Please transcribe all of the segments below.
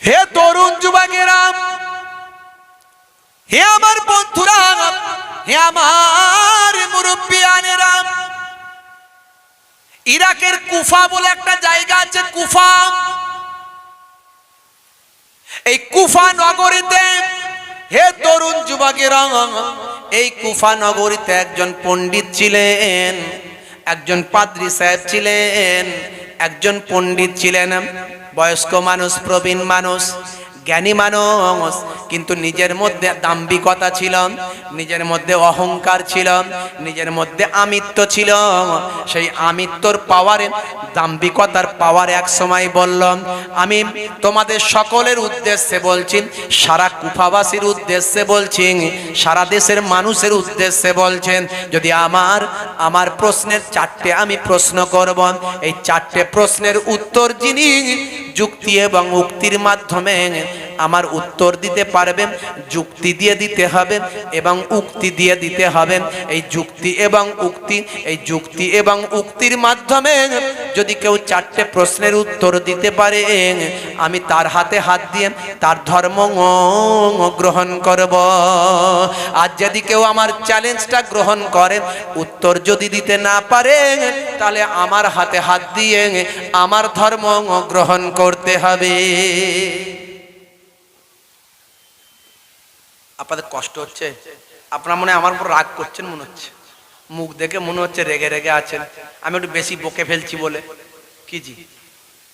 হে তরুণ যুবকেরা, হে আমার বন্ধুরা, হে আমার মুরব্বিয়ানেরা, ইরাকের কুফা বলে একটা জায়গা আছে, কুফা। এই কুফা নগরীতে, হে তরুণ যুবকেরা, এই কুফা নগরীতে একজন পণ্ডিত ছিলেন, একজন পাদ্রী সাহেব ছিলেন, একজন পণ্ডিত ছিলেন, বয়স্ক মানুষ, প্রবীণ মানুষ, জ্ঞানী মানুষ, কিন্তু নিজের মধ্যে দাম্ভিকতা ছিল, নিজের মধ্যে অহংকার ছিল, নিজের মধ্যে আমিত্ব ছিল। সেই আমিত্বর পাওয়ারে, দাম্ভিকতার পাওয়ারে এক সময় বলল, আমি তোমাদের সকলের উদ্দেশ্যে বলছি, সারা কুফাবাসীর উদ্দেশ্যে বলছি, সারা দেশের মানুষের উদ্দেশ্যে বলছেন, যদি আমার প্রশ্নের চারটে আমি প্রশ্ন করব, এই চারটে প্রশ্নের উত্তর যিনি যুক্তি এবং উক্তির মাধ্যমে আমার উত্তর দিতে পারবেন, যুক্তি দিয়ে দিতে হবে এবং উক্তি দিয়ে দিতে হবে। এই যুক্তি এবং উক্তি, এই যুক্তি এবং উক্তির মাধ্যমে যদি কেউ চারটে প্রশ্নের উত্তর দিতে পারে, আমি তার হাতে হাত দিয়ে তার ধর্ম গ্রহণ করব। আর যদি কেউ আমার চ্যালেঞ্জটা গ্রহণ করে, উত্তর যদি দিতে না পারে, তাহলে আমার হাতে হাত দিয়ে আমার ধর্ম গ্রহণ করতে হবে। আপনাদের কষ্ট হচ্ছে? আপনারা মনে হয় আমার উপর রাগ করছেন মনে হচ্ছে, মুখ দেখে মনে হচ্ছে রেগে রেগে আছেন, আমি একটু বেশি বকে ফেলছি বলে। কি জি,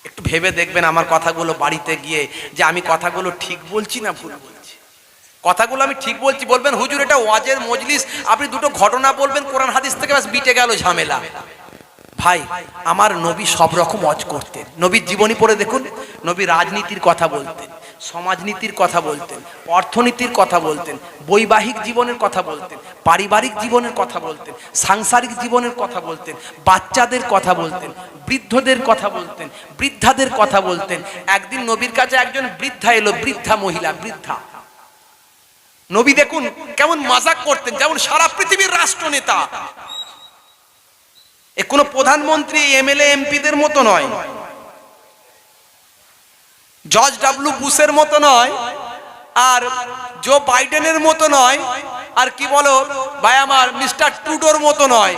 একটু ভেবে দেখবেন আমার কথাগুলো বাড়িতে গিয়ে, যে আমি কথাগুলো ঠিক বলছি না ভুল বলছি। কথাগুলো আমি ঠিক বলছি, বলবেন হুজুর এটা ওয়াজের মজলিস, আপনি দুটো ঘটনা বলবেন কোরআন হাদিস থেকে, ব্যাস মিটে গেল ঝামেলা। ভাই, আমার নবী সব রকম ওয়াজ করতেন। নবীর জীবনী পড়ে দেখুন, নবী রাজনীতির কথা বলতেন, সমাজনীতির কথা বলতেন, অর্থনীতির কথা বলতেন, বৈবাহিক জীবনের কথা বলতেন, পারিবারিক জীবনের কথা বলতেন, সাংসারিক জীবনের কথা বলতেন, বাচ্চাদের কথা বলতেন, বৃদ্ধদের কথা বলতেন, বৃদ্ধাদের কথা বলতেন। একদিন নবীর কাছে একজন বৃদ্ধা এলো, বৃদ্ধা মহিলা, বৃদ্ধা। নবী দেখুন কেমন মজাক করতেন, যেমন সারা পৃথিবীর রাষ্ট্রনেতা। এ কোনো প্রধানমন্ত্রী, এমএলএ, এমপিদের মতো নয়, জর্জ ডাব্লিউ বুশের মতো নয়, আর জো বাইডেনের মতো নয়, আর কি বলো ভাই আমার মিস্টার ট্রুডোর মতো নয়,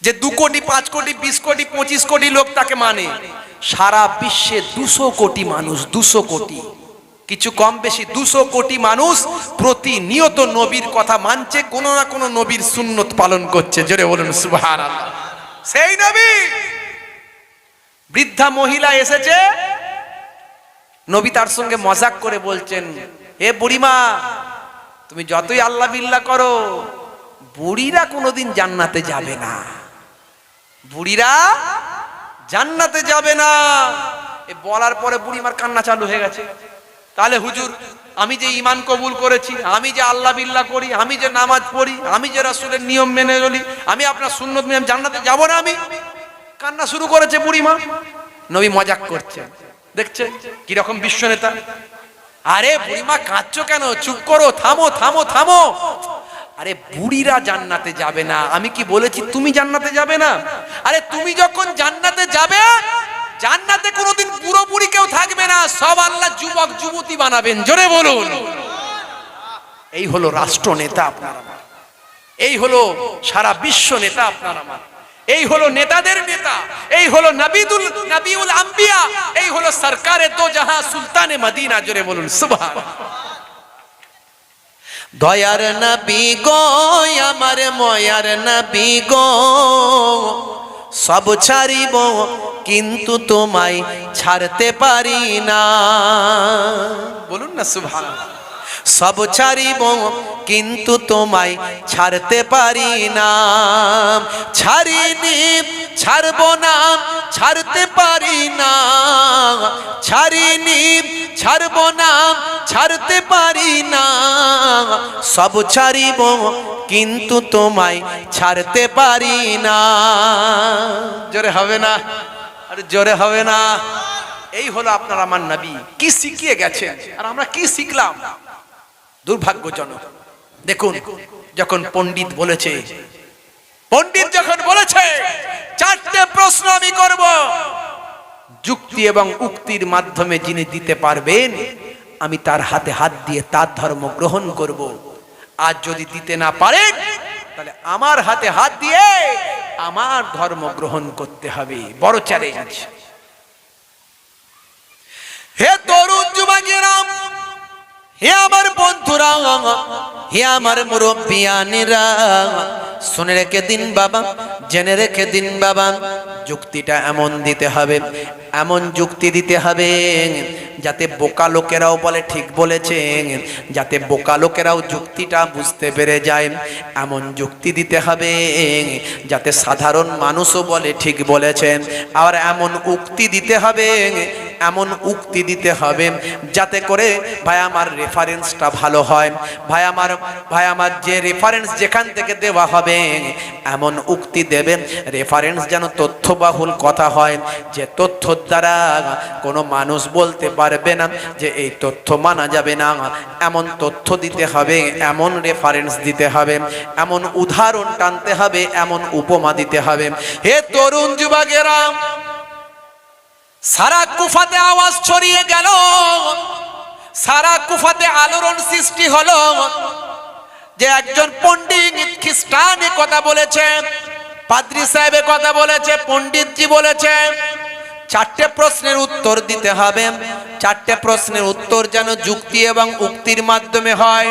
যে 2 কোটি, 5 কোটি, 20 কোটি, 25 কোটি লোক তাকে মানে। সারা বিশ্বে 200 কোটি মানুষ, 200 কোটি, কিছু কম বেশি 200 কোটি মানুষ প্রতিনিয়ত নবীর কথা মানছে, কোনো না কোনো নবীর সুন্নত পালন করছে। জোরে বলুন সুবহানাল্লাহ। সেই নবী, বৃদ্ধা মহিলা এসেছে, নবী তার সঙ্গে মজাক করে বলছেন, হে বুড়িমা, তুমি যতই আল্লাহ বিল্লাহ করো, বুড়িরা কোনোদিন জান্নাতে যাবে না, বুড়িরা জান্নাতে যাবে না। এ বলার পরে বুড়িমার কান্না চালু হয়ে গেছে। তাহলে হুজুর, আমি যে ঈমান কবুল করেছি, আমি যে আল্লাহ বিল্লাহ করি, আমি যে নামাজ পড়ি, আমি যে রাসূলের নিয়ম মেনে চলি, আমি আপনার সুন্নত মেনে জান্নাতে যাব না? আমি কান্না শুরু করেছে বুড়িমা। নবী মজাক করছে, দেখছে কিরকম বিশ্ব নেতা। আরে বুড়িমা কাঁদছো কেন? চুপ করো, থামো থামো থামো। আরে বুড়িরা জান্নাতে যাবে না, আমি কি বলেছি তুমি জান্নাতে যাবে না? আরে তুমি যখন জান্নাতে যাবে, জান্নাতে কোনোদিন বুড়ো বুড়ি কেউ থাকবে না, সব আল্লাহ যুবক যুবতী বানাবেন। জোরে বলুন। এই হলো রাষ্ট্র নেতা আপনার আমার, এই হলো সারা বিশ্ব নেতা আপনার আমার, এই হলো নেতাদের নেতা, এই হলো নবিউল আম্বিয়া, এই হলো সরকারে দো জাহাঁ, সুলতানে মদিনা। জোরে বলুন সুবহানাল্লাহ। দয়ার নবী গো, আমার ময়ার নবী গো, সব ছাড়িব কিন্তু তোমায় ছাড়তে পারি না। বলুন না সুবহানাল্লাহ। সব ছাড়িব কিন্তু তোমায় ছাড়তে পারি না, ছাড়িনি ছাড়ব না, ছাড়তে পারি না, ছাড়িনি ছাড়ব না, ছাড়তে পারি না, সব ছাড়িব কিন্তু তোমায় ছাড়তে পারি না। জোরে হবে না? আরে জোরে হবে না? এই হলো আপনার আমার নবী, কি শিখিয়ে গেছে আর আমরা কি শিখলাম। দুর্ভাগ্যজনক। দেখুন, যখন পণ্ডিত বলেছে, পণ্ডিত যখন বলেছে 4টে প্রশ্ন আমি করব, যুক্তি এবং উক্তির মাধ্যমে যিনি দিতে পারবেন, আমি তার হাতে হাত দিয়ে তার ধর্ম গ্রহণ করব। আর যদি দিতে না পারেন, তাহলে আমার হাতে হাত দিয়ে আমার ধর্ম গ্রহণ করতে হবে। বড় চ্যালেঞ্জ। হে তরুণ যুবকেরা, হে আমার বন্ধুরা, হে আমার মুরব্বিয়ানেরা, শুনে রেখে দিন বাবা, জেনে রেখে দিন বাবা, যুক্তিটা এমন দিতে হবে, এমন যুক্তি দিতে হবে যাতে বোকা লোকেরাও বলে ঠিক বলেছেন, যাতে বোকা লোকেরাও যুক্তিটা বুঝতে পেরে যায়। এমন যুক্তি দিতে হবে যাতে সাধারণ মানুষও বলে ঠিক বলেছেন। আর এমন উক্তি দিতে হবে, এমন উক্তি দিতে হবে যাতে করে ভাই আমার রেফারেন্সটা ভালো হয়। ভাই আমার যে রেফারেন্স যেখান থেকে দেওয়া হবে, এমন উক্তি দেবেন রেফারেন্স যেন তথ্যবাহুল কথা হয়, যে তথ্যর দ্বারা কোনো মানুষ বলতে পারবে না যে এই তথ্য মানা যাবে না। এমন তথ্য দিতে হবে, এমন রেফারেন্স দিতে হবে, এমন উদাহরণ টানতে হবে, এমন উপমা দিতে হবে। হে তরুণ যুবকেরা, সারা কুফাতে আওয়াজ ছড়িয়ে গেল, সারা কুফাতে আলোড়ন সৃষ্টি হলো যে একজন পণ্ডিত খ্রিস্টানে কথা বলেছে, পাদ্রী সাহেবে কথা বলেছে, পণ্ডিতজি বলেছে, চারটে প্রশ্নের উত্তর দিতে হবে। চারটে প্রশ্নের উত্তর যেন যুক্তি এবং উক্তির মাধ্যমে হয়।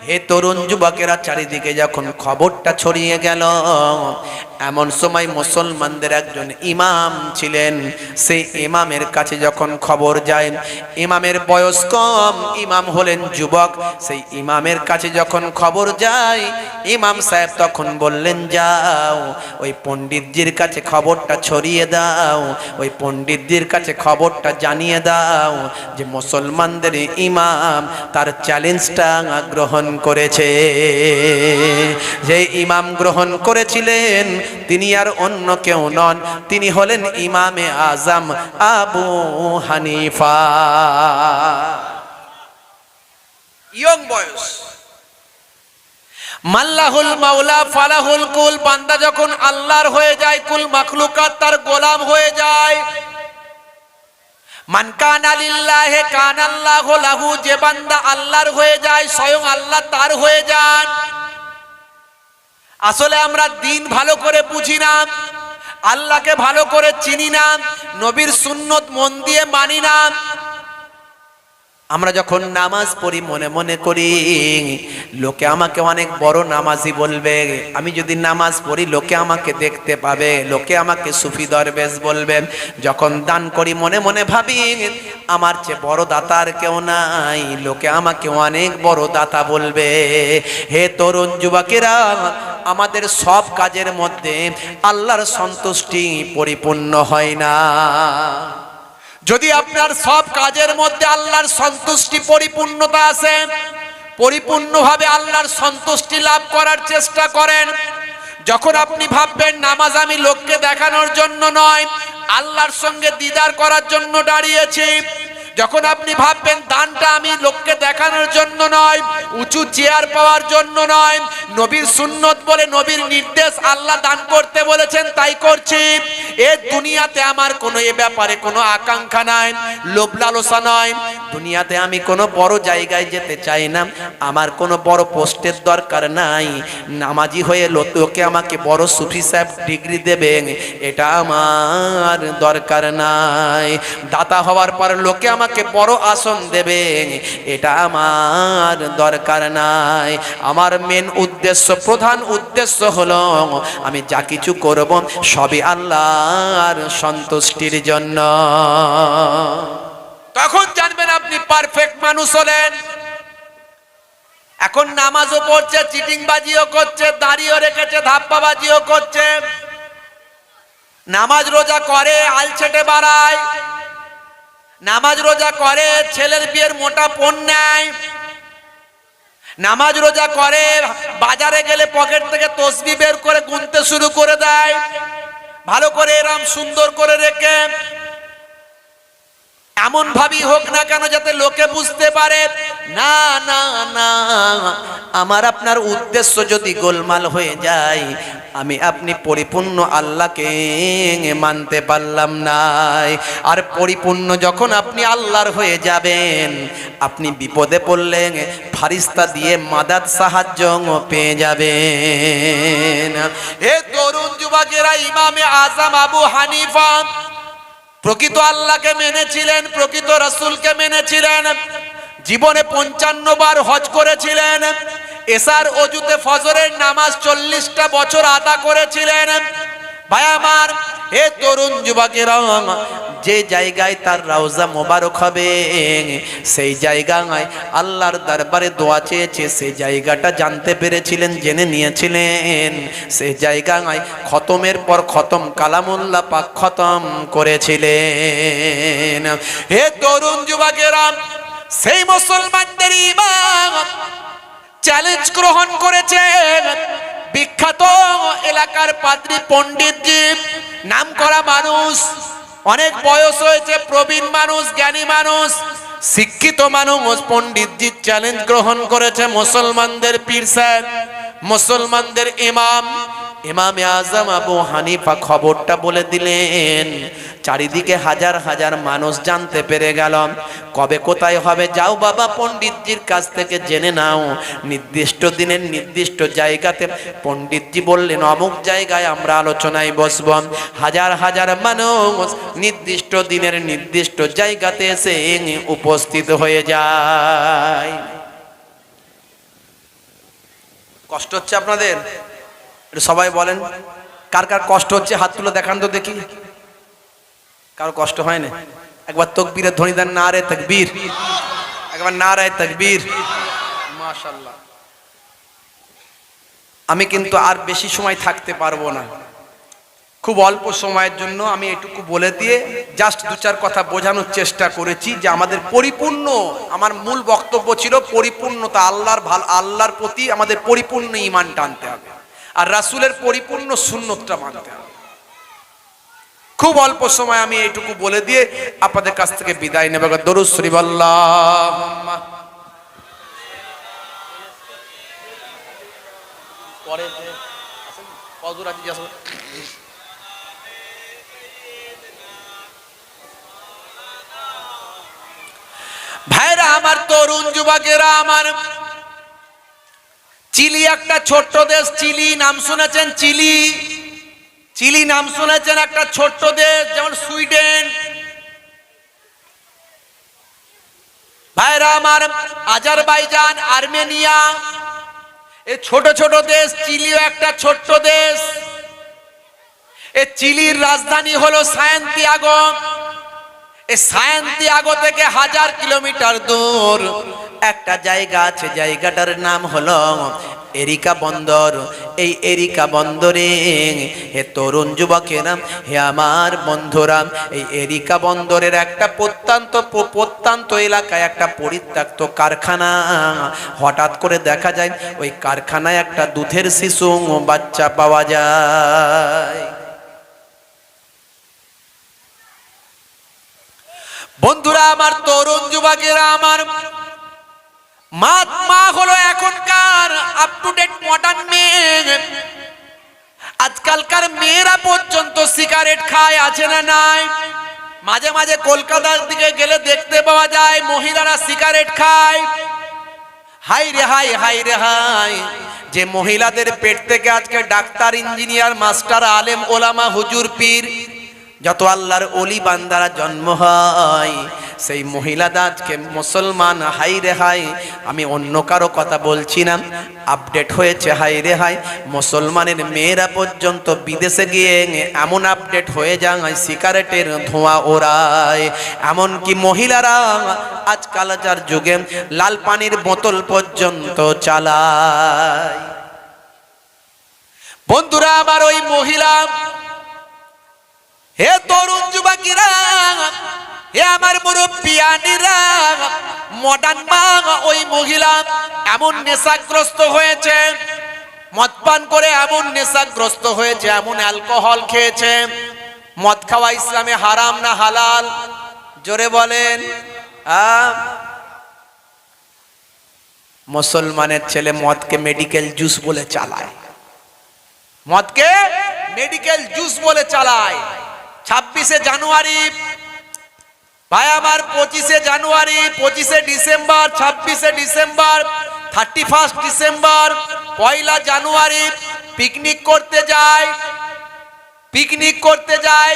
হে তরুণ যুবকেরা, চারিদিকে যখন খবরটা ছড়িয়ে গেল, এমন সময় মুসলমানদের একজন ইমাম ছিলেন, সেই ইমামের কাছে যখন খবর যায়, ইমামের বয়স কম, ইমাম হলেন যুবক, সেই ইমামের কাছে যখন খবর যায়, ইমাম সাহেব তখন বললেন, যাও ওই পণ্ডিতজির কাছে খবরটা ছড়িয়ে দাও, ওই পণ্ডিতজির কাছে খবরটা জানিয়ে দাও যে মুসলমানদের ইমাম তার চ্যালেঞ্জটা গ্রহণ করেছে। যে ইমাম গ্রহণ করেছিলেন তিনি আর অন্য কেউ নন, তিনি হলেন ইমামে আজম আবু হানিফা। ইয়ং বয়স, মাল্লাহুল মাওলা ফালাহুল কুল। বান্দা যখন আল্লাহর হয়ে যায়, কুল মাখলুকাত তার গোলাম হয়ে যায়। মান কানা লিল্লাহি কানা আল্লাহু লাহু। যে বান্দা আল্লাহর হয়ে যায়, স্বয়ং আল্লাহ তার হয়ে যান। আসলে আমরা দিন ভালো করে বুঝি না, আল্লাহকে ভালো করে চিনি না, নবীর সুন্নত মন দিয়ে মানি না। আমরা যখন নামাজ পড়ি মনে মনে করি লোকে আমাকে অনেক বড় নামাজি বলবে, আমি যদি নামাজ পড়ি লোকে আমাকে দেখতে পাবে, লোকে আমাকে সুফি দরবেশ বলবে। যখন দান করি মনে মনে ভাবি আমার চেয়ে বড় দাতা আর কেউ নাই, লোকে আমাকে অনেক বড় দাতা বলবে। হে তরুণ যুবকেরা, আমাদের সব কাজের মধ্যে আল্লাহর সন্তুষ্টি পরিপূর্ণ হয় না। যদি আপনার সব কাজের মধ্যে আল্লাহর সন্তুষ্টি পরিপূর্ণতা আছে, পরিপূর্ণভাবে আল্লাহর সন্তুষ্টি লাভ করার চেষ্টা করেন। যখন আপনি ভাববেন নামাজ আমি লোককে দেখানোর জন্য নয়, আল্লাহর সঙ্গে দিদার করার জন্য দাঁড়িয়েছি, যখন আপনি ভাববেন দানটা আমি লোককে দেখানোর জন্য নয়, উঁচু চেয়ার পাওয়ার জন্য নয়, নবীর সুন্নত বলে নবীর নির্দেশ, আল্লাহ দান করতে বলেছেন তাই করছি, এ দুনিয়াতে আমার কোনো এ ব্যাপারে কোনো আকাঙ্ক্ষা নাই, লোভ লালসা নয়, দুনিয়াতে আমি কোনো বড় জায়গায় যেতে চাই না, আমার কোনো বড় পোস্টের দরকার নাই, নামাজি হয়ে লোকে আমাকে বড় সুফি সাহেব ডিগ্রি দেবে এটা আমার দরকার নাই, দাতা হওয়ার পর লোকে আমাকে বড় আসন দেবে এটা আমার দরকার নাই। আমার মেন উদ্দেশ্য, প্রধান উদ্দেশ্য হলো আমি যা কিছু করব সবই আল্লাহর সন্তুষ্টির জন্য। তখন জানবেন আপনি পারফেক্ট মানুষ হলেন। এখন নামাজও পড়ছে, চিটিংবাজিও করছে, দাড়িও রেখেছে, ধাপ্পাবাজিও করছে, নামাজ রোজা করে, আলছেটে বাড়ায়, নামাজ রোজা করে, ছেলের বিয়ের মোটা পণ নেয়, নামাজ রোজা করে, বাজারে গেলে পকেট থেকে তসবি বের করে গুনতে শুরু করে দেয়, ভালো করে এরম সুন্দর করে রেখে। এমন ভাবেই হোক না কেন যাতে লোকে বুঝতে পারে না না না, আমার আপনার উদ্দেশ্য যদি গোলমাল হয়ে যায়, আমি আপনি পরিপূর্ণ আল্লাহকে মানতে পারলাম না। আর পরিপূর্ণ যখন আপনি আল্লাহর হয়ে যাবেন, আপনি বিপদে পড়লে ফারিস্তা দিয়ে মাদাদ সাহায্য পেয়ে যাবেন। হে তরুণ যুবকেরা, ইমামে আজম আবু হানিফা প্রকৃত আল্লাহকে মেনেছিলেন, প্রকৃত রাসূলকে মেনেছিলেন, জীবনে 55 বার হজ করেছিলেন, এশার ওযুতে ফজরের নামাজ 40টা বছর আদা করেছিলেন। ভাই আমার, হে তরুণ যুবকেরা, যে জায়গায় তার রওজা মোবারক হবে, সেই জায়গায় আল্লাহর দরবারে দোয়া চেয়েছে, সেই জায়গাটা জানতে পেরেছিলেন, জেনে নিয়েছিলেন। সেই জায়গায় খতমের পর খতম কালামুল্লাহ পাক খতম করেছিলেন। হে তরুণ যুবকেরা, সেই মুসলমানদের ইমাম চ্যালেঞ্জ গ্রহণ করেছেন বিখ্যাত এলাকার পাদ্রী পণ্ডিতজি, নাম করা মানুষ, অনেক বয়স হয়েছে, প্রবীণ মানুষ, জ্ঞানী মানুষ, শিক্ষিত মানুষ, পণ্ডিতজি চ্যালেঞ্জ গ্রহণ করেছে মুসলমানদের পীর সাহেব, মুসলমানদের ইমাম ইমামে আজম আবু হানিফা খবরটা বলে দিলেন। চারিদিকে হাজার হাজার মানুষ জানতে পেরে গেল। কবে কোথায় হবে? যাও বাবা পণ্ডিতজির কাছ থেকে জেনে নাও, নির্দিষ্ট দিনের নির্দিষ্ট জায়গাতে। পণ্ডিতজি বললেন অমুক জায়গায় আমরা আলোচনায় বসব। হাজার হাজার মানুষ নির্দিষ্ট দিনের নির্দিষ্ট জায়গাতে এসে উপস্থিত হয়ে যায়। কষ্ট হচ্ছে আপনাদের? সবাই বলেন, কার কার কষ্ট হচ্ছে হাত তুলে দেখান তো দেখি। কারো কষ্ট হয় না? একবার তাকবীরের ধ্বনি দেন, নারে তাকবীর, একবার নারে তাকবীর। মাশাআল্লাহ। আমি কিন্তু আর বেশি সময় থাকতে পারবো না, খুব অল্প সময়ের জন্য আমি এটুকু বলে দিয়ে জাস্ট দু চার কথা বোঝানোর চেষ্টা করেছি যে আমাদের পরিপূর্ণ, আমার মূল বক্তব্য ছিল পরিপূর্ণতা, আল্লাহর প্রতি আমাদের পরিপূর্ণ ঈমান টানতে হবে, আর রাসূলের পরিপূর্ণ সুন্নতটা মানতে হবে। খুব অল্প সময় আমি এইটুকু বলে দিয়ে আপনাদের কাছ থেকে বিদায় নেব। দরুদ শরীফ আল্লাহুম্মা পরে কদুর আজি যাস। ভাইরা আমার, তরুণ যুবকেরা আমার, চিলি একটা ছোট্ট দেশ। চিলি নাম শুনেছেন? চিলি, চিলি নাম শুনেছেন? একটা ছোট্ট দেশ, যেমন সুইডেন। ভাইরা আমার, আজারবাইজান, আর্মেনিয়া, এই ছোট ছোট দেশ। চিলিও একটা ছোট্ট দেশ। এই চিলির রাজধানী হলো সান্তিয়াগো। এই সান্তিয়াগো থেকে 1000 কিলোমিটার দূর একটা জায়গা আছে, জায়গাটার নাম হলো এরিকা বন্দর। এই এরিকা বন্দরে, হে তরুণ যুবকেরা, হে আমার বন্ধুরা, এই এরিকা বন্দরের একটা প্রত্যন্ত এলাকায় একটা পরিত্যক্ত কারখানা। হঠাৎ করে দেখা যায় ওই কারখানায় একটা দুধের শিশু বাচ্চা পাওয়া যায়। বন্ধুরা আমার, তরুণ যুবকেরা আমার, মা হলো এখনকার আপ টু ডেট মডার্ন মেয়ে। আজকালকার মেয়েরা পর্যন্ত সিগারেট খায়, আছে না নাই? মাঝে মাঝে কলকাতার দিকে গেলে দেখতে পাওয়া যায় মহিলারা সিগারেট খায়। হাই রে হাই, হাই রে হাই, যে মহিলাদের পেট থেকে আজকে ডাক্তার, ইঞ্জিনিয়ার, মাস্টার, আলেম, ওলামা, হুজুর, পীর, যত আল্লাহর ওলি বান্দারা জন্ম হয়, সেই মহিলারা আজকে মুসলমান। হাই রে হাই, আমি অন্য কারো কথা বলছি না, আপডেট হয়েছে। হাই রে হাই, মুসলমানের মেয়েরা পর্যন্ত বিদেশে গিয়ে এমন আপডেট হয়ে যায়, সিগারেটের ধোঁয়া ওড়ায়। এমনকি মহিলারা আজকাল যার যুগে লাল পানির বোতল পর্যন্ত চালায়। বন্ধুরা আমার, ওই মহিলা, হে তরুণ যুবকেরা, হে আমার মুরব্বিয়ানিরা, মডার্ন মা, ওই মহিলা এমন নেশাগ্রস্ত হয়েছে, মদ পান করে এমন নেশাগ্রস্ত হয়েছে, এমন অ্যালকোহল খেয়েছে। মদ খাওয়া ইসলামে হারাম না হালাল? জোরে বলেন। মুসলমানের ছেলে মদকে মেডিকেল জুস বলে চালায়, মদকে মেডিকেল জুস বলে চালায়। 26শে জানুয়ারি ভাই আমার, 25শে জানুয়ারি, 25শে ডিসেম্বর, 26শে ডিসেম্বর, 31 ডিসেম্বর, 1 জানুয়ারি পিকনিক করতে যায়, পিকনিক করতে যায়।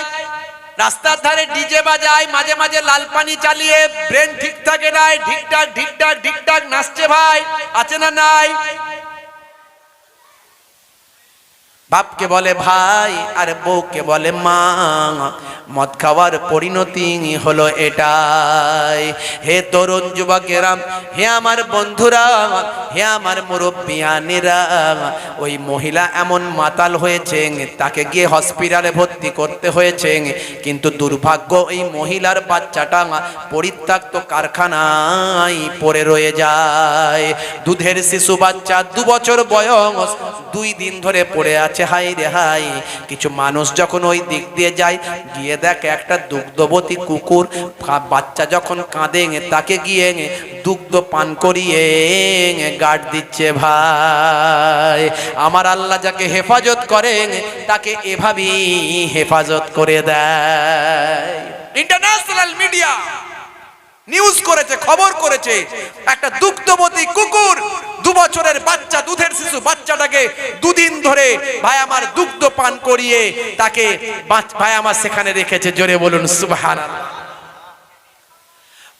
রাস্তার ধারে ডিজে বাজায়, মাঝে মাঝে লাল পানি চালিয়ে, ব্রেন ঠিক থাকে নাই, ঢিকঢাক ঢিকঢাক ঢিকঢাক নাচছে ভাই, আছে না নাই? বাপকে বলে ভাই আর বউকে বলে মা, মদ খাওয়ার পরিণতি হলো এটাই। হে তরুণ যুবকেরা, হে আমার বন্ধুরা, হে আমার মুরব্বিয়ানেরা, ওই মহিলা এমন মাতাল হয়েছে, তাকে গিয়ে হসপিটালে ভর্তি করতে হয়েছে। কিন্তু দুর্ভাগ্য, এই মহিলার বাচ্চাটা পরিত্যক্ত কারখানায় পড়ে রয়ে যায়। দুধের শিশু বাচ্চা, 2 বছর বয়স, 2 দিন ধরে পড়ে আছে। হাই রে হাই, কিছু মানুষ যখন ওই দিক দিয়ে যায়, গিয়ে দেখে একটা দুগ্ধবতী কুকুর বাচ্চা যখন কাঁদে, তাকে গিয়ে দুগ্ধ পান করিয়ে গার্ড দিচ্ছে। ভাই আমার আল্লাহ যাকে হেফাজত করেন, তাকে এভাবেই হেফাজত করে দেয়। ইন্টারন্যাশনাল মিডিয়া নিউজ করেছে, খবর করেছে, একটা দুগ্ধবতী কুকুর 2 বছরের বাচ্চা, দুধের শিশু বাচ্চাটাকে 2 দিন ধরে ভাই আমার দুগ্ধ পান করিয়ে তাকে ভাই আমার সেখানে রেখেছে। জোরে বলুন সুবহানাল্লাহ।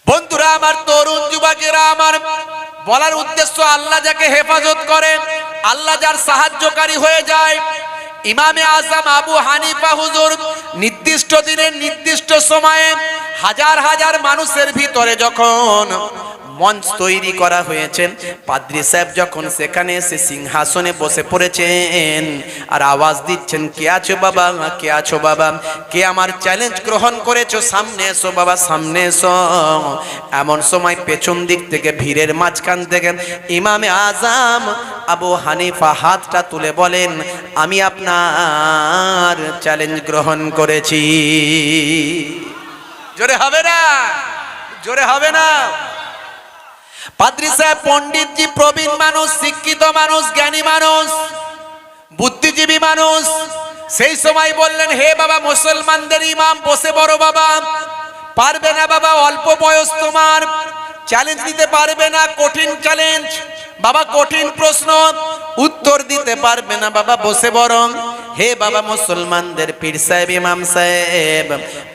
বন্ধুরা আমার, তরুণ যুবকেরা আমার, বলার উদ্দেশ্য, আল্লাহ যাকে হেফাজত করেন, আল্লাহ যার সাহায্যকারী হয়ে যায়। ইমামে আজম আবু হানিফা হুজুর নির্দিষ্ট দিনের নির্দিষ্ট সময়ে হাজার হাজার মানুষের ভিতরে যখন মঞ্চ তৈরি করা হয়েছে, পাদ্রী সাহেব যখন সেখানে এসে সিংহাসনে বসে পড়েছেন আর আওয়াজ দিচ্ছেন, কে আছো বাবা, কে আছো বাবা, কে আমার চ্যালেঞ্জ গ্রহণ করেছো, সামনে এসো বাবা, সামনে এসো। এমন সময় পেছন দিক থেকে, ভিড়ের মাঝখান থেকে ইমামে আজম আবু হানিফা হাতটা তুলে বলেন, আমি আপনার চ্যালেঞ্জ গ্রহণ করেছি। জোরে হবে না? জোরে হবে না? পাদ্রী সাহেব পণ্ডিতজি প্রবীণ মানুষ, শিক্ষিত মানুষ, জ্ঞানী মানুষ, বুদ্ধিজীবী মানুষ, সেই সময় বললেন, হে বাবা মুসলমানদের ইমাম, বসে বড় বাবা, পারবে না বাবা, অল্প বয়স তোমার, চ্যালেঞ্জ দিতে পারবে না, কঠিন চ্যালেঞ্জ বাবা, কঠিন প্রশ্ন, উত্তর দিতে পারবে না বাবা, বসে বরং। হে বাবা মুসলমানদের পীর সাহেব, ইমাম সাহেব,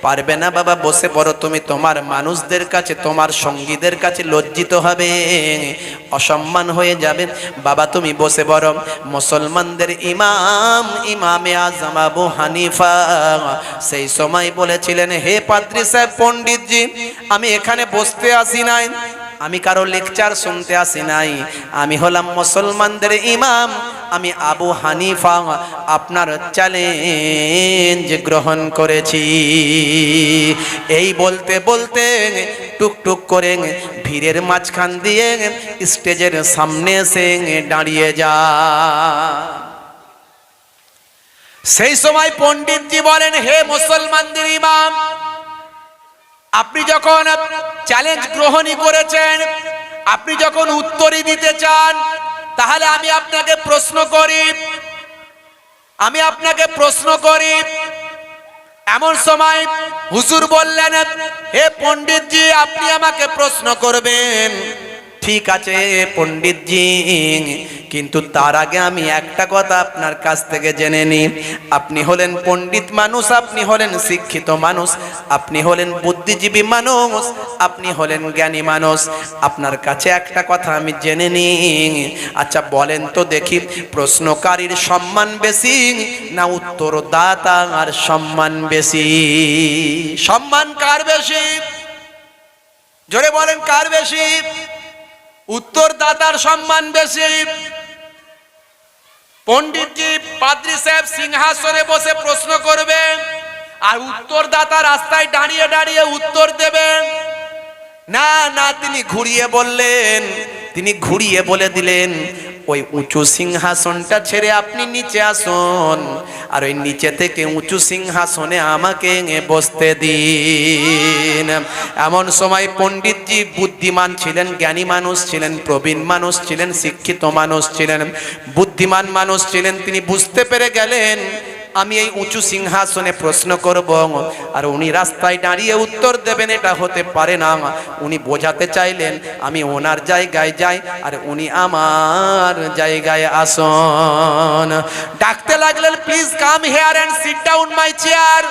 পারবে না বাবা, বসে পড়ো, তুমি তোমার মানুষদের কাছে, তোমার সঙ্গীদের কাছে লজ্জিত হবে, অসম্মান হয়ে যাবে, বাবা তুমি বসে পড়ো। মুসলমানদের ইমাম ইমামে আজম আবু হানিফা সেই সময় বলেছিলেন, হে পাদ্রী সাহেব, পণ্ডিতজি, আমি এখানে বসতে আসি নাই, আমি কারো লেকচার শুনতে আসি নাই, আমি হলাম মুসলমানদের ইমাম, আমি আবু হানিফা আপনার চ্যালেঞ্জ গ্রহণ করেছি। এই বলতে বলতে টুকটুক করে ভিড়ের মাঝখান দিয়ে স্টেজের সামনে এসে দাঁড়িয়ে যা। সেই সময় পণ্ডিতজি বলেন, হে মুসলমানদের ইমাম, আপনি যখন চ্যালেঞ্জ গ্রহণই করেছেন, আপনি যখন উত্তরই দিতে চান, তাহলে আমি আপনাকে প্রশ্ন করি, আমি আপনাকে প্রশ্ন করি। এমন সময় হুজুর বললেন, হে পণ্ডিতজি, আপনি আমাকে প্রশ্ন করবেন। ঠিক আছে পণ্ডিতজি, কিন্তু তার আগে আমি একটা কথা আপনার কাছ থেকে জেনে নিই। আপনি হলেন পণ্ডিত মানুষ, আপনি হলেন শিক্ষিত মানুষ, আপনি হলেন বুদ্ধিজীবী মানুষ, আপনি হলেন জ্ঞানী মানুষ, আপনার কাছে একটা কথা আমি জেনে নিই। আচ্ছা বলেন তো দেখি, প্রশ্নকারীর সম্মান বেশি না উত্তরদাতার সম্মান বেশি? সম্মান কার বেশি? জোরে বলেন, কার বেশি? উত্তরদাতার সম্মান বেশি। পণ্ডিতজি পাদ্রী সাহেব সিংহাসনে বসে প্রশ্ন করবেন, আর উত্তরদাতা রাস্তায় দাঁড়িয়ে দাঁড়িয়ে উত্তর দেবেন। না না, তিনি ঘুরিয়ে বললেন, তিনি ঘুরিয়ে বলে দিলেন, ওই উঁচু সিংহাসনটা ছেড়ে আপনি নিচে আসুন, আর ওই নিচে থেকে উঁচু সিংহাসনে আমাকে বসতে দিন। এমন সময় পণ্ডিতজি বুদ্ধিমান ছিলেন, জ্ঞানী মানুষ ছিলেন, প্রবীণ মানুষ ছিলেন, শিক্ষিত মানুষ ছিলেন, বুদ্ধিমান মানুষ ছিলেন। তিনি বুঝতে পেরে গেলেন আমি এই উঁচু সিংহাসনে প্রশ্ন করব আর উনি রাস্তায় দাঁড়িয়ে উত্তর দেবেন, এটা হতে পারে না। উনি বোঝাতে চাইলেন আমি ওনার জায়গায় যাই আর উনি আমার জায়গায় আসুন। ডাকতে লাগলেন, please come here and sit down my chair,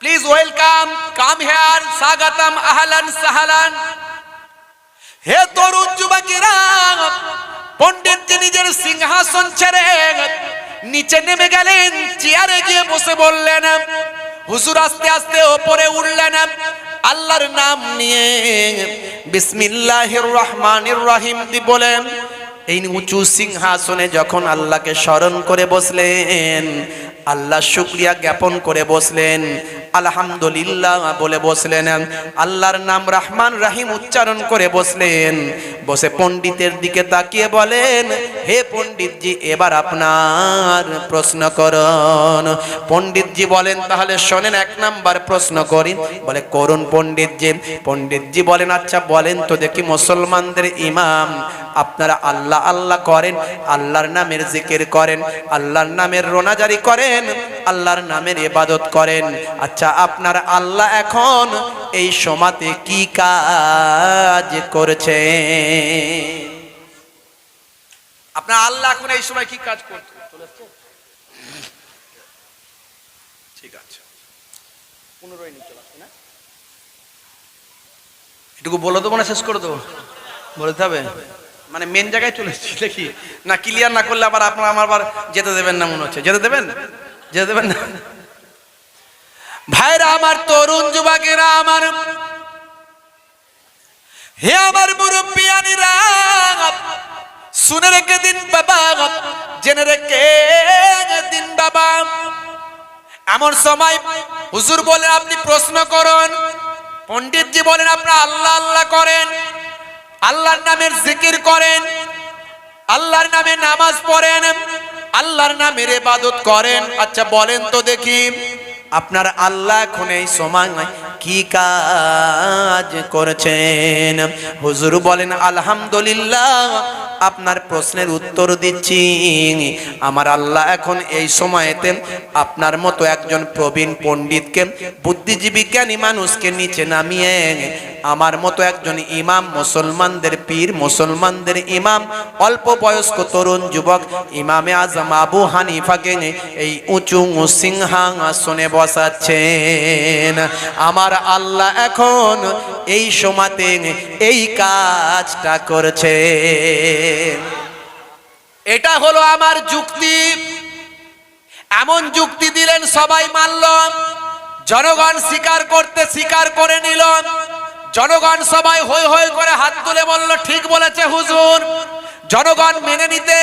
please welcome, come here, স্বাগতম, আহলান সাহলান। হে তরুণ যুবকেরা, পণ্ডিতজি নিজের সিংহাসন ছেড়ে নিচে নেমে গেলেন, চেয়ারে গিয়ে বসে বললেন, হুজুর আস্তে আস্তে ওপরে উঠলেন, আল্লাহর নাম নিয়ে বিসমিল্লাহির রহমানির রহিম দি বলেন এই উঁচু সিংহাসনে যখন আল্লাহকে স্মরণ করে বসলেন, আল্লাহ শুকরিয়া জ্ঞাপন করে বসলেন, আলহামদুলিল্লাহ বলে বসলেন, আল্লাহর নাম রহমান রহিম উচ্চারণ করে বসলেন। বসে পণ্ডিতের দিকে তাকিয়ে বলেন, হে পণ্ডিতজি এবার আপনার প্রশ্ন করুন। পণ্ডিতজি বলেন, তাহলে শোনেন, এক নাম্বার প্রশ্ন করি। বলে করুন পণ্ডিতজি। পণ্ডিতজি বলেন, আচ্ছা বলেন তো দেখি, মুসলমানদের ইমাম আপনারা আল্লাহ আল্লাহ করেন, আল্লাহর নামের জিকির করেন, আল্লাহর নামের রোনাজারি করেন, আল্লাহর নামের ইবাদত করেন, আচ্ছা আপনার আল্লাহ এখন এই সমাজে কি কাজ করছে? আপনার আল্লাহ এখন এই সময় কি কাজ করছে? ঠিক আছে, 15 নিচে লাগছে না, এটুকু বলে দেবো না শেষ করে দেবো? বলতে হবে, মানে মেন জায়গায় চলে এসেছি দেখি না, ক্লিয়ার না করলে আবার আপনারা আমার আবার যেতে দেবেন না মনে হচ্ছে। যেতে দেবেন? যেতে দেবেন না? ভাইরা আমার, তরুণ যুবকেরা আমার, হে আমার মুরব্বিয়ানিরা, শুনে রেখে দিন বাবা, জেনে রেখে দিন বাবা। এমন সময় হুজুর বলেন আপনি প্রশ্ন করুন। পণ্ডিতজি বলেন আপনারা আল্লাহ আল্লাহ করেন, আল্লাহর নামের জিকির করেন, আল্লাহর নামে নামাজ পড়েন, আল্লাহর নামের ইবাদত করেন, আচ্ছা বলেন তো দেখি আপনার আল্লাহ এখন এই সময় কি কাজ করেছেন? হুজুর বলেন, আলহামদুলিল্লাহ আপনার প্রশ্নের উত্তর দিচ্ছি। আমার আল্লাহ এখন এই সময়তে আপনার মতো একজন প্রবীণ পণ্ডিতকে, বুদ্ধিজীবী জ্ঞানী মানুষকে নিচে নামিয়ে আমার মতো একজন ইমাম, মুসলমানদের পীর, মুসলমানদের ইমাম, অল্প বয়স্ক তরুণ যুবক ইমামে আজম আবু হানিফাকে এই উঁচু সিংহাসনে বসাচ্ছেন। আমার আল্লাহ এখন এই সময়তে এই কাজটা করছে। এটা হলো আমার যুক্তি। এমন যুক্তি দিলেন সবাই মানল, জনগণ স্বীকার করে নিল, জনগণ সবাই হই হই করে হাত তুলে বলল ঠিক বলেছে হুজুর। জনগণ মেনে নিতে,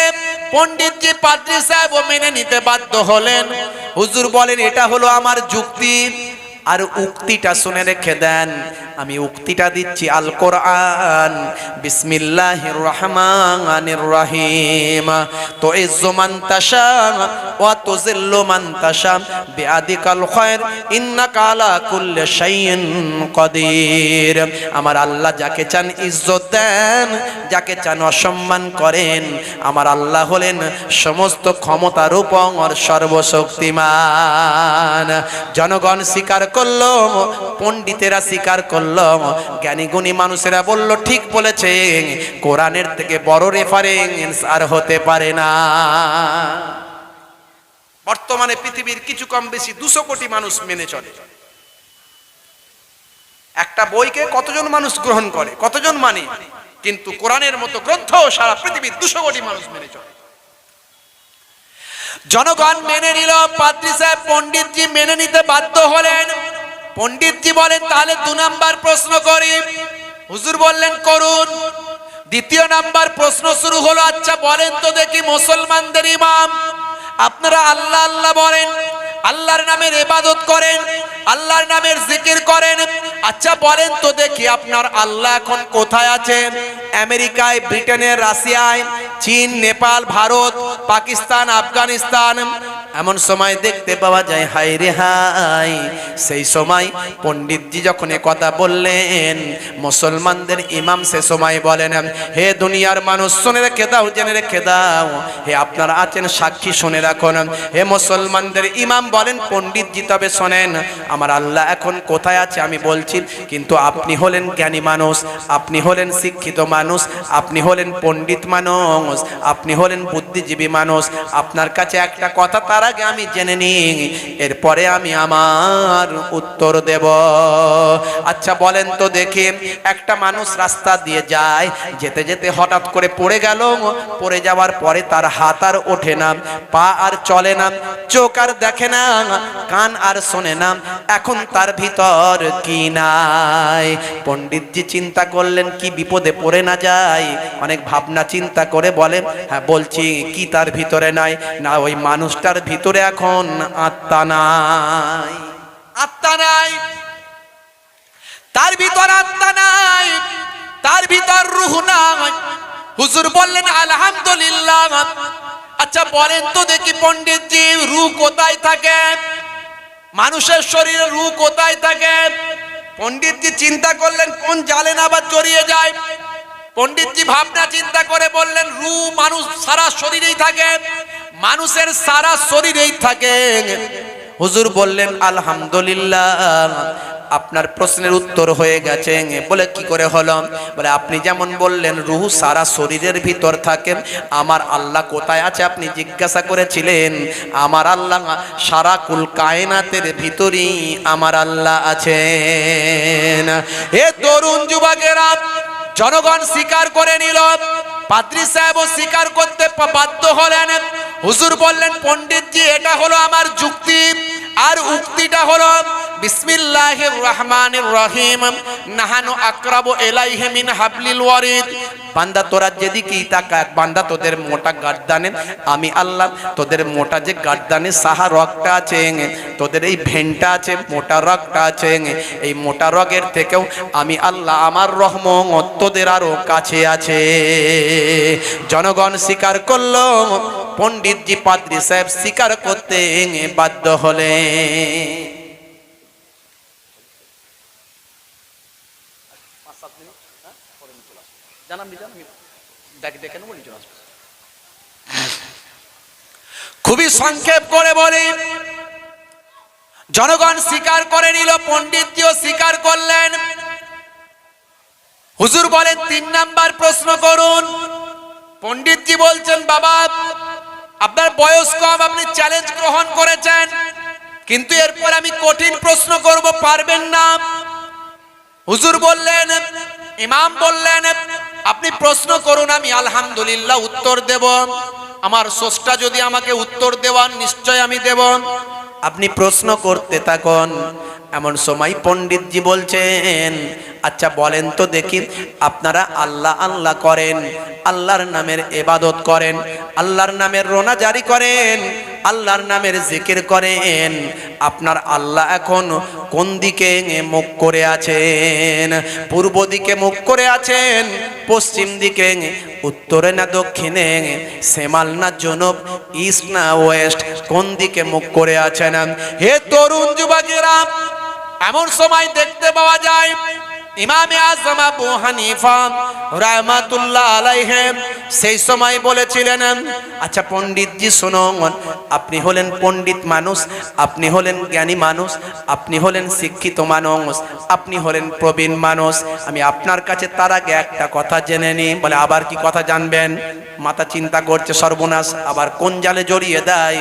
পণ্ডিতজি পাদ্রী সাহেব ও মেনে নিতে বাধ্য হলেন। হুজুর বলেন এটা হলো আমার যুক্তি। আর উক্তিটা শুনে রেখে দেন, আমি উক্তিটা দিচ্ছি আল কোরআন, বিসমিল্লাহির রহমানির রহিম। তো ইজ্জু মান তাশা ওয়া তুযিল্লু মান তাশা বিয়াদিকাল খায়র ইন্নাকা আলা কুল্লি শাইইন কাদির। আমার আল্লাহ যাকে চান ইজ্জত দেন, যাকে চান অসম্মান করেন। আমার আল্লাহ হলেন সমস্ত ক্ষমতার উপর সর্বশক্তিমান। জনগণ স্বীকার করলো, পণ্ডিতেরা স্বীকার করলো, জ্ঞানী গুণী মানুষেরা বলল ঠিক বলেছে, কোরআনের থেকে বড় রেফারেন্স আর হতে পারে না। বর্তমানে পৃথিবীর কিছু কম বেশি 200 কোটি মানুষ মেনে চলে। একটা বইকে কতজন মানুষ গ্রহণ করে, কতজন মানে, কিন্তু কোরআনের মতো গ্রন্থ সারা পৃথিবীর 200 কোটি মানুষ মেনে চলে। জনগণ মেনে নিল, পাদ্রী সাহেব পণ্ডিতজি মেনে নিতে বাধ্য হলেন। পণ্ডিতজি বলেন তাহলে 2 নাম্বার প্রশ্ন করি। হুজুর বললেন করুন। দ্বিতীয় নাম্বার প্রশ্ন শুরু হলো, আচ্ছা বলেন তো দেখি মুসলমানদের ইমাম আপনারা আল্লাহ আল্লাহ বলেন, আল্লাহর নামের ইবাদত করেন, আল্লাহর নামের জিকির করেন, আচ্ছা বলেন তো দেখি আপনার আল্লাহ এখন কোথায় আছে? আমেরিকায়, ব্রিটেনে, রাশিয়ায়, চীন, নেপাল, ভারত, পাকিস্তান, আফগানিস্তান। এমন সময় দেখতে পাওয়া যায়, হায় রে হায়, সেই সময় পণ্ডিতজি যখন এ কথা বললেন, মুসলমানদের ইমাম সে সময় বলেন, হে দুনিয়ার মানুষ শুনে রেখে দাও, জেনে রেখে দাও, হে আপনারা আছেন সাক্ষী শুনে রাখুন। হে মুসলমানদের ইমাম বলেন, পণ্ডিতজি তবে শোনেন, আমার আল্লাহ এখন কোথায় আছে আমি বলছি, কিন্তু আপনি হলেন জ্ঞানী মানুষ, আপনি হলেন শিক্ষিত মানুষ, আপনি হলেন পণ্ডিত মানুষ, আপনি হলেন বুদ্ধিজীবী মানুষ, আপনার কাছে একটা কথা তার আগে আমি জেনে নিই, এরপরে আমি আমার উত্তর দেব। আচ্ছা বলেন তো দেখি, একটা মানুষ রাস্তা দিয়ে যায়, যেতে যেতে হঠাৎ করে পড়ে গেল, পড়ে যাওয়ার পরে তার হাত আর ওঠে না, পা আর চলে না, চোখ আর দেখে না, কান আর শোনে না, এখন তার ভিতর কি নাই? পণ্ডিতজি চিন্তা করলেন কি বিপদে পড়ে না যায়, অনেক ভাবনা চিন্তা করে বলে, হ্যাঁ বলছি, কি তার ভিতরে নাই? না, ওই মানুষটার ভিতরে এখন আত্মা নাই। আত্মা নাই, তার ভিতর আত্মা নাই, তার ভিতর রূহ নাই। হুজুর বললেন আলহামদুলিল্লাহ। আচ্ছা বলেন তো দেখি পণ্ডিতজি, রূহ কোথায় থাকে? মানুষের শরীরে রূহ কোথায় থাকে? পণ্ডিতজি চিন্তা করলেন কোন জালে না আবার জড়িয়ে যায়। পণ্ডিতজি ভাবনা চিন্তা করে বললেন, রূহ মানুষ সারা শরীরেই থাকে, মানুষের সারা শরীরেই থাকে। হুজুর বললেন আলহামদুলিল্লাহ, আপনার প্রশ্নের উত্তর হয়ে গেছে। বলে কি করে হলো? বলে আপনি যেমন বললেন রূহ সারা শরীরের ভিতর থাকে, আমার আল্লাহ কোথায় আছে আপনি জিজ্ঞাসা করেছিলেন, আমার আল্লাহ সারা কুল কায়নাতের ভিতরেই আমার আল্লাহ আছেন। হে তরুণ যুবকেরা, জনগণ স্বীকার করে নিল, পাদ্রী সাহেবও স্বীকার করতে বাধ্য হলেন। হুজুর বললেন, পণ্ডিতজি এটা হলো আমার যুক্তি, আর উক্তিটা হলো বিসমিল্লাহির রহমানির রহিম, নাহানু আকরাবু ইলাইহি মিন হাবলিল ওয়ারিদ। বান্দা তোরা যেদিকেই তাকা, বান্দা তোদের মোটা গার্দানে, আমি আল্লাহ তোদের মোটা যে গার্দানে সাহা রগটা আছে, তোদের এই ভেনটা আছে, মোটা রগটা আছে, এই মোটা রগের থেকেও আমি আল্লাহ আমার রহমত তোদের আরো কাছে আছে। জনগণ স্বীকার করলো, পণ্ডিতজি পাদ্রী সাহেব স্বীকার করতে বাধ্য হলেন। খুবই সংক্ষেপ করে বলি, জনগণ স্বীকার করে নিল, পণ্ডিতজিও স্বীকার করলেন। হুজুর বলেন ৩ নাম্বার প্রশ্ন করুন। পণ্ডিতজি বলছেন, বাবা আপনার বয়স কম, আপনি চ্যালেঞ্জ গ্রহণ করেছেন, কিন্তু এরপর আমি কঠিন প্রশ্ন করব, পারবেন না। হুজুর বললেন, ইমাম বললেন, আপনি প্রশ্ন করুন, আমি আলহামদুলিল্লাহ উত্তর দেব। আমার স্রষ্টা যদি আমাকে উত্তর দেওয়ান, নিশ্চয় আমি দেব। আপনি প্রশ্ন করতে থাকুন। এমন সময় পণ্ডিতজি বলছেন, আচ্ছা বলেন তো দেখি, আপনারা আল্লাহ আল্লাহ করেন, আল্লাহর নামের ইবাদত করেন, আল্লাহর নামের রোনা জারি করেন, আল্লাহর নামের জিকির করেন, আপনার আল্লাহ এখন কোন দিকে মুখ করে আছেন? পূর্ব দিকে মুখ করে আছেন, পশ্চিম দিকে, উত্তরে না দক্ষিণে, সেমাল না জনব, ইস্ট না ওয়েস্ট, কোন দিকে মুখ করে আছেন? হে তরুণ যুবকেরা, এমন সময় দেখতে পাওয়া যায় ইমামে আযম আবু হানিফা রাহমাতুল্লাহ আলাইহি সেই সময় বলেছিলেন, আচ্ছা পণ্ডিতজি শুনুন, আপনি হলেন পণ্ডিত মানুষ, আপনি হলেন জ্ঞানী মানুষ, আপনি হলেন শিক্ষিত মানুষ, আপনি হলেন প্রবীণ মানুষ, আমি আপনার কাছে তার আগে একটা কথা জেনে নিই। বলে আবার কি কথা জানবেন? মাথা চিন্তা করছে, সর্বনাশ, আবার কোন জালে জড়িয়ে দেয়।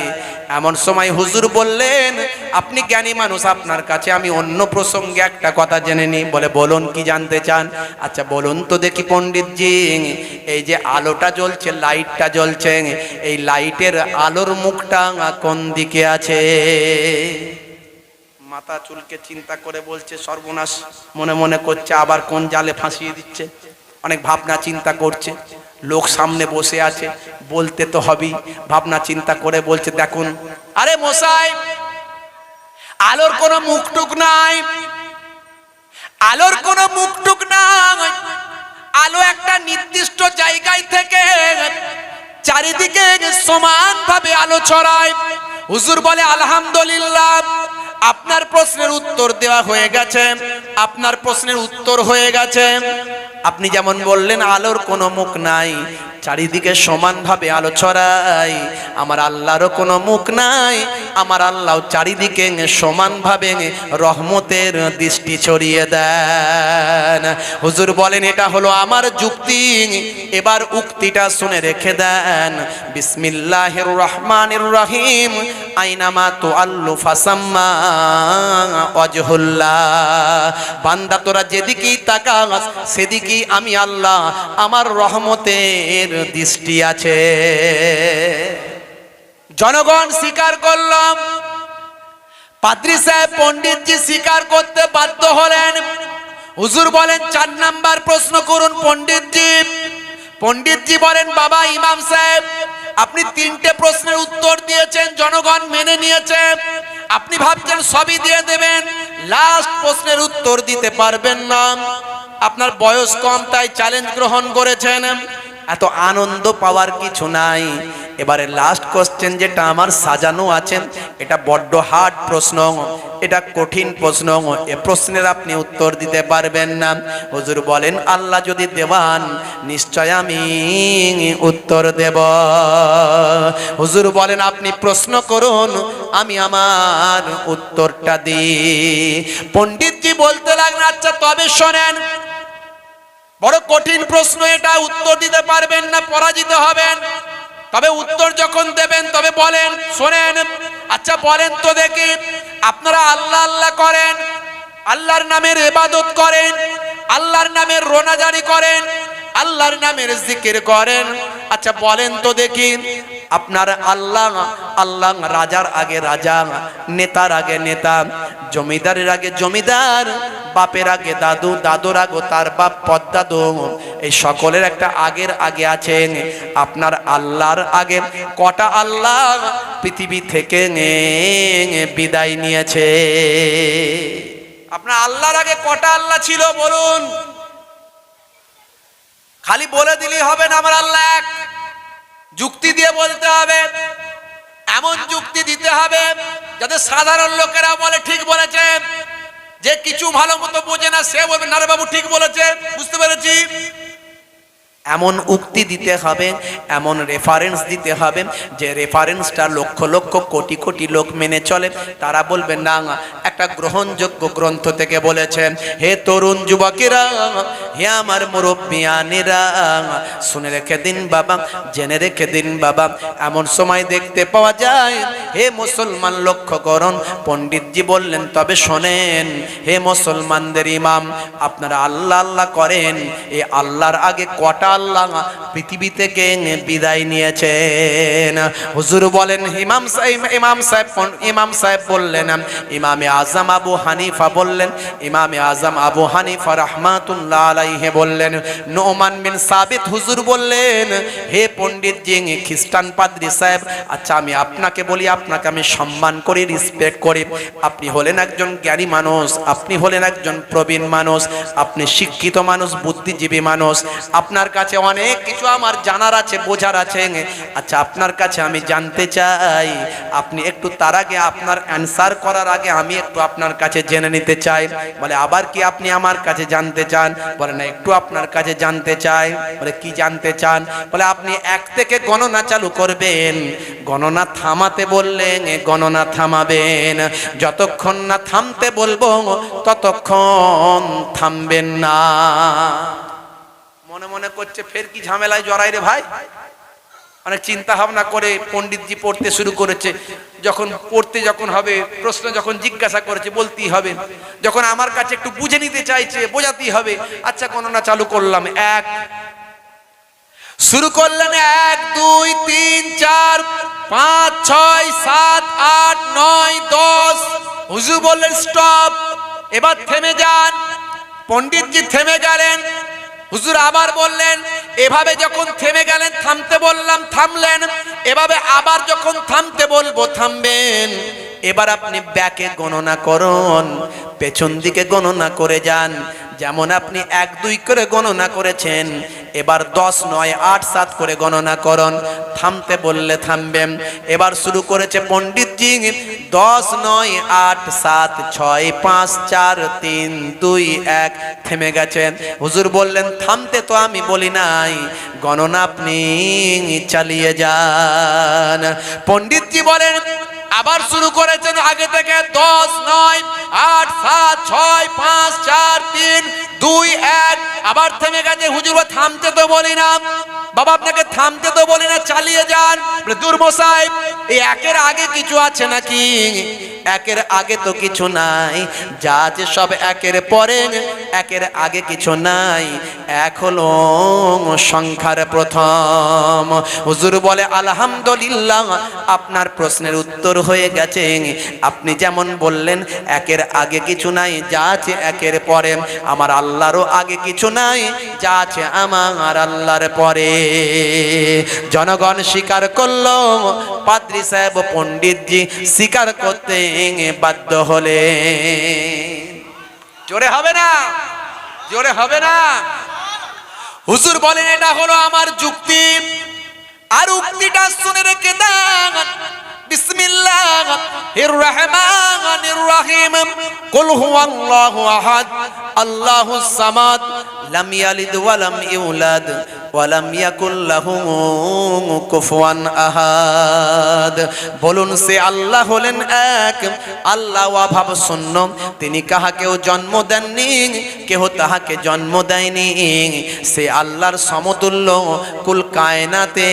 এমন সময় হুজুর বললেন, আপনি জ্ঞানী মানুষ, আপনার কাছে আমি অন্য প্রসঙ্গে একটা কথা জেনে নিই। বলে বলুন, কি জানতে চান? আচ্ছা বলুন তো দেখি পণ্ডিতজি, এই যে আলোটা জ্বলছে, লাইটটা জ্বলছে, এই লাইটের আলোর মুখটা কোন দিকে আছে? মাথা চুলকে চিন্তা করে বলছে, সর্বনাশ, মনে মনে করছে আবার কোন জালে ফাঁসিয়ে দিচ্ছে। অনেক ভাবনা চিন্তা করছে, লোক সামনে বসে আছে, বলতে তো হবেই। ভাবনা চিন্তা করে বলছে, দেখুন, আরে মশাই, আলোর কোনো মুখ টুক নাই, আলোর কোনো মুখটুক নাই, আলো একটা নির্দিষ্ট জায়গায় থেকে চারিদিকে সমানভাবে আলো ছড়ায়। হুজুর বলে আলহামদুলিল্লাহ, আপনার প্রশ্নের উত্তর দেওয়া হয়ে গেছে, আপনার প্রশ্নের উত্তর হয়ে গেছে। আপনি যেমন বললেন আলোর কোনো মুখ নাই, চারিদিকে সমানভাবে আলো ছড়ায়, আমার আল্লাহরও কোনো মুখ নাই, আমার আল্লাহ চারিদিকে সমানভাবে রহমতের দৃষ্টি ছড়িয়ে দেন। হুজুর বলেন এটা হলো আমার যুক্তি, এবার উক্তিটা শুনে রেখে দেন। বিসমিল্লাহির রহমানির রহিম, আইনামা তুআল্লু ফাসাম্মা ওয়াজহুল্লাহ। বান্দা তোরা যেদিকেই তাকাস সেদিকেই আমি আল্লাহ, আমার রহমতের দৃষ্টি আছে। জনগণ স্বীকার করলাম, পাদ্রী সাহেব পণ্ডিতজি স্বীকার করতে বাধ্য হলেন। হুজুর বলেন 4 নাম্বার প্রশ্ন করুন পণ্ডিতজি। পণ্ডিতজি বলেন বাবা ইমাম সাহেব, আপনি 3টে প্রশ্নের উত্তর দিয়েছেন, জনগণ মেনে নিয়েছে, আপনি ভাবছেন সবই দিয়ে দেবেন, লাস্ট প্রশ্নের উত্তর দিতে পারবেন না, আপনার বয়স কম তাই চ্যালেঞ্জ গ্রহণ করেছেন। এত আনন্দ পাওয়ার কিছু নাই। এবারে লাস্ট কোশ্চেন যেটা আমার সাজানো আছে, এটা বড্ড হার্ড প্রশ্ন, এটা কঠিন প্রশ্ন, এ প্রশ্নের আপনি উত্তর দিতে পারবেন না। হুজুর বলেন আল্লাহ যদি দেওয়ান নিশ্চয় আমি উত্তর দেব। হুজুর বলেন আপনি প্রশ্ন করুন, আমি আমার উত্তরটা দিই। পণ্ডিতজি বলতে লাগলেন আচ্ছা তবে শোনেন, বড় কঠিন প্রশ্ন এটা, উত্তর দিতে পারবেন না, পরাজিত হবেন, তবে উত্তর যখন দেবেন তবে বলেন শোনেন। আচ্ছা বলেন তো দেখি, আপনারা আল্লাহ আল্লাহ করেন, আল্লাহর নামের ইবাদত করেন, আল্লাহর নামের রোনাজারি করেন, আল্লাহর নামের জিকির করেন, আচ্ছা বলেন তো দেখি আপনার আল্লাহ আল্লাহ রাজার আগে রাজা, নেতার আগে নেতা, জমিদারের আগে জমিদার, বাপের আগে দাদু, দাদুর আগে তার বাপ পদ্দাদু, এই সকলের একটা আগের আগে আছেন। আপনার আল্লাহর আগে কটা আল্লাহ পৃথিবী থেকে বিদায় নিয়েছে? আপনার আল্লাহর আগে কটা আল্লাহ ছিল বলুন? খালি বলে দিলেই হবে না আমার আল্লাহ এক, যুক্তি দিয়ে বলতে হবে, এমন যুক্তি দিতে হবে যাতে সাধারণ লোকেরা বলে ঠিক বলেছে, যে কিছু ভালো মতো বোঝে না সে বলবে না রে বাবু ঠিক বলেছে, বুঝতে পেরেছি। এমন উক্তি দিতে হবে, এমন রেফারেন্স দিতে হবে যে রেফারেন্সটা লক্ষ লক্ষ কোটি কোটি লোক মেনে চলে, তারা বলবে না একটা গ্রহণযোগ্য গ্রন্থ থেকে বলেছেন। হে তরুণ যুবকেরা, হে আমার মুরব্বিয়ানেরা, শুনে রেখে দিন বাবা, জেনে রেখে দিন বাবা, এমন সময় দেখতে পাওয়া যায়। হে মুসলমান লক্ষ্য করুন, পণ্ডিতজি বললেন তবে শোনেন, হে মুসলমানদের ইমাম, আপনারা আল্লাহ আল্লাহ করেন, এই আল্লাহর আগে কটা আল্লাহ পৃথিবী থেকে বিদায় নিয়েছেন? হুজুর বলেন ইমাম সাহেব বললেন, ইমামে আজম আবু হানিফা বললেন, ইমামে আজম আবু হানিফা রাহমাতুল্লাহ আলাইহি বললেন, নোমান বিন সাবিত হুজুর বললেন, হে পণ্ডিতজি খ্রিস্টান পাদ্রী সাহেব, আচ্ছা আমি আপনাকে বলি, আপনাকে আমি সম্মান করি, রেসপেক্ট করি, আপনি হলেন একজন জ্ঞানী মানুষ, আপনি হলেন একজন প্রবীণ মানুষ, আপনি শিক্ষিত মানুষ, বুদ্ধিজীবী মানুষ, আপনার কাছে অনেক কিছু আমার জানার আছে, বোঝার আছে। আচ্ছা আপনার কাছে আমি জানতে চাই, আপনি একটু তার আগে আপনার অ্যানসার করার আগে আমি একটু আপনার কাছে জেনে নিতে চাই। বলে আবার কি আপনি আমার কাছে জানতে চান? বলে না, একটু আপনার কাছে জানতে চাই। বলে কি জানতে চান? বলে আপনি 1 থেকে গণনা চালু করবেন, গণনা থামাতে বললেন গণনা থামাবেন, যতক্ষণ না থামতে বলবো ততক্ষণ থামবেন না। মনে মনে করছে ফের কি ঝামেলায় জড়াই রে ভাই, অনেক চিন্তা ভাবনা করে পণ্ডিতজি পড়তে শুরু করেছে। যখন হবে প্রশ্ন, যখন জিজ্ঞাসা করেছে বলতেই হবে, যখন আমার কাছে একটু বুঝে নিতে চাইছে বোঝাতেই হবে। আচ্ছা গণনা চালু করলাম, 1 শুরু করলেন, 1 2 3 4 5 6 7 8 9 10। হুজুর বললেন স্টপ, এবার থেমে যান। পণ্ডিতজি থেমে গেলেন। হুজুর আবার বললেন, এভাবে যখন থেমে গেলেন, থামতে বললাম থামলেন, এভাবে আবার যখন থামতে বলবো থামবেন। এবার আপনি ব্যাকে গণনা করুন, পেছন দিকে গণনা করে যান। যেমন আপনি 1 2 করে গণনা করেছেন, এবার 10 9 8 7 করে গণনা করুন। থামতে বললে থামবেন। এবার শুরু করেছে পণ্ডিতজি, 10 9 8 7 6 5 4 3 2 1, থেমে গেছেন। হুজুর বললেন থামতে তো আমি বলি নাই, গণনা আপনি চালিয়ে যান। পণ্ডিতজি বলেন আবার শুরু করেছেন আগে থেকে, 10 9 8 7 6 5 4 3 2 1, আবার থেমে গেছে। হুজুর থামতে তো বলি না। বাবা আপনাকে থামতে তো বলি না, চালিয়ে যান। দূর মশাই, এই একের আগে কিছু আছে নাকি? একের আগে তো কিছু নাই, যা আছে সব একের পরে, একের আগে কিছু নাই। এক হলো সংখ্যার প্রথম। হুজুর বলে আলহামদুলিল্লাহ, আপনার প্রশ্নের উত্তর হয়ে গেছে। আপনি যেমন বললেন একের আগে কিছু নাই, যা আছে একের পরে। আমার আল্লাহরও আগে কিছু নাই, যা আছে আমার আল্লাহর পরে। জনগণ স্বীকার করলো, পাদ্রী সাহেব পণ্ডিতজি স্বীকার করতে বাধ্য হলে। জোরে হবে না? জোরে হবে না? হুজুর বলেন এটা হলো আমার যুক্তি। আর উক্তিটা শুনে রেখে দেন। বিসমিল্লাহির রহমানির রহিম। কুল হুয়াল্লাহু আহাদ আল্লাহুস সামাদ লাম ইয়ালিদ ওয়া লাম ইউলাদ ওয়া লাম ইয়াকুল লাহু কুফুয়ান আহাদ। বলুন সে আল্লাহ হলেন এক, আল্লাহ অভাব শূন্য, তিনি কাহাকেও জন্ম দেননি, কেহ তাহাকে জন্ম দেয়নি। সে আল্লাহর সমতুল্য কুল কায়নাতে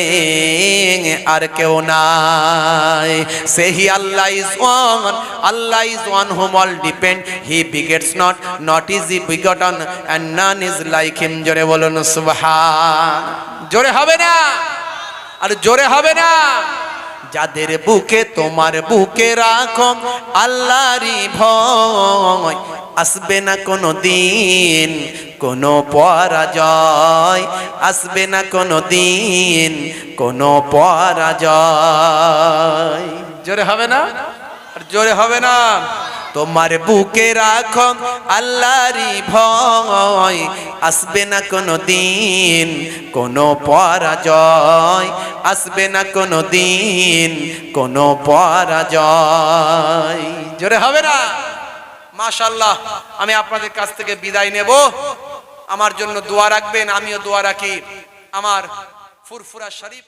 আর কেউ নাই। সেহি Allah is one, Allah is one whom all depend, he begets not, not is he begotten, and none is like him. জোরে বলুন সুবহান। জোরে হবে না? আর জোরে হবে না? যাদের বুকে তোমার বুকে রাখো আল্লাহরই ভয়, আসবে না কোনো দিন কোনো পরাজয়, আসবে না কোনো দিন কোনো পরাজয়। জোরে হবে না? আর জোরে হবে না? তোমার বুকে রাখো আল্লাহরই ভয়, আসবে না কোনো দিন কোনো পরাজয়, আসবে না কোনো দিন কোনো পরাজয়। জোরে হবে না? মাশাআল্লাহ। আমি আপনাদের কাছ থেকে বিদায় নেব। আমার জন্য দোয়া রাখবেন, আমিও দোয়া রাখি। আমার ফুরফুরা শরীফ